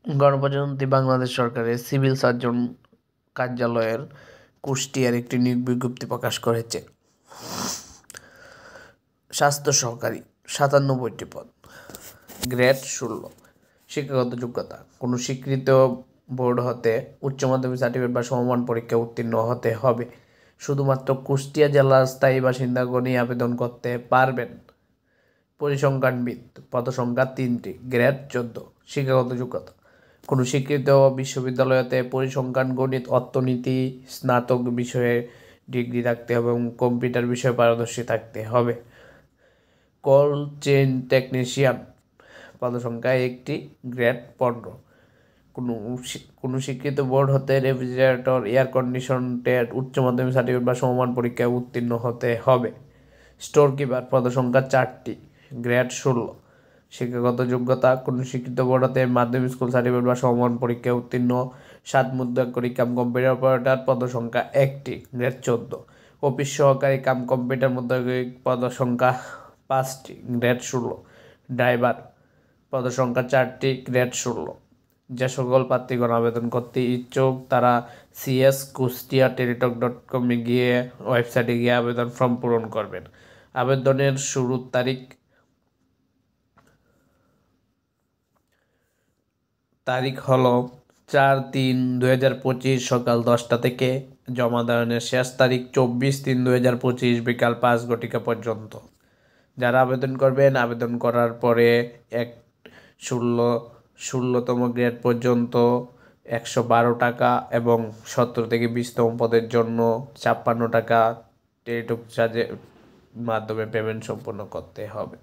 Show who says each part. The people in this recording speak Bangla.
Speaker 1: গণপ্রজাতন্ত্রী বাংলাদেশ সরকারের সিভিল সার্জন কার্যালয়ের কুষ্টিয়ার একটি নিয়োগ বিজ্ঞপ্তি প্রকাশ করেছে। স্বাস্থ্য সহকারী ৯৭টি পদ, গ্রেড ১৬। শিক্ষাগত যোগ্যতা কোনো স্বীকৃত বোর্ড হতে উচ্চ মাধ্যমিক সার্টিফিকেট বা সমমান পরীক্ষা উত্তীর্ণ হতে হবে। শুধুমাত্র কুষ্টিয়া জেলার স্থায়ী বাসিন্দাগণই আবেদন করতে পারবেন। পরিসংখ্যানবিদ পদসংখ্যা ৩টি, গ্রেড ১৪। শিক্ষাগত যোগ্যতা কোনো স্বীকৃত বিশ্ববিদ্যালয়তে পরিসংখ্যান, গণিত, অর্থনীতি স্নাতক বিষয়ে ডিগ্রি থাকতে হবে এবং কম্পিউটার বিষয়ে পারদর্শী থাকতে হবে। কোল্ড চেইন টেকনিশিয়ান পদসংখ্যা ১টি, গ্রেড ১৫। কোনো স্বীকৃত বোর্ড হতে রেফ্রিজারেটর, এয়ার কন্ডিশন ট্রেড উচ্চ মাধ্যমিক সার্টিফিকেট বা সমমান পরীক্ষায় উত্তীর্ণ হতে হবে। স্টোর কিপার পদসংখ্যা ৪টি, গ্রেড ১৬। শিক্ষাগত যোগ্যতা কোনো স্বীকৃত বোর্ড হতে মাধ্যমিক স্কুল সার্টিফিকেট বা সমমান পরীক্ষায় উত্তীর্ণ। ৭ মুদ্রাক্ষরিক কাম কম্পিউটার অপারেটর পদসংখ্যা ১টি, গ্রেড ১৪। অফিস সহকারী কাম কম্পিউটার মুদ্রাক্ষরিক পদসংখ্যা ৫টি, গ্রেড ১৬। ড্রাইভার পদসংখ্যা ৪টি, গ্রেড ১৬। যে সকল প্রার্থীগণ আবেদন করতে ইচ্ছুক তারা cs.kustiya.teletalk.com গিয়ে ওয়েবসাইটে গিয়ে আবেদন ফর্ম পূরণ করবেন। আবেদনের শুরুর তারিখ হলো ৪/৩/২০২৫ সকাল ১০টা থেকে। জমা দানের শেষ তারিখ ২৪/৩/২০২৫ বিকাল ৫ পর্যন্ত। যারা আবেদন করবেন আবেদন করার পরে ১৬তম গ্রেড পর্যন্ত ১১২ টাকা এবং ১৭ থেকে ২০তম পদের জন্য ৫৬ টাকা টেলিটক চার্জের মাধ্যমে পেমেন্ট সম্পন্ন করতে হবে।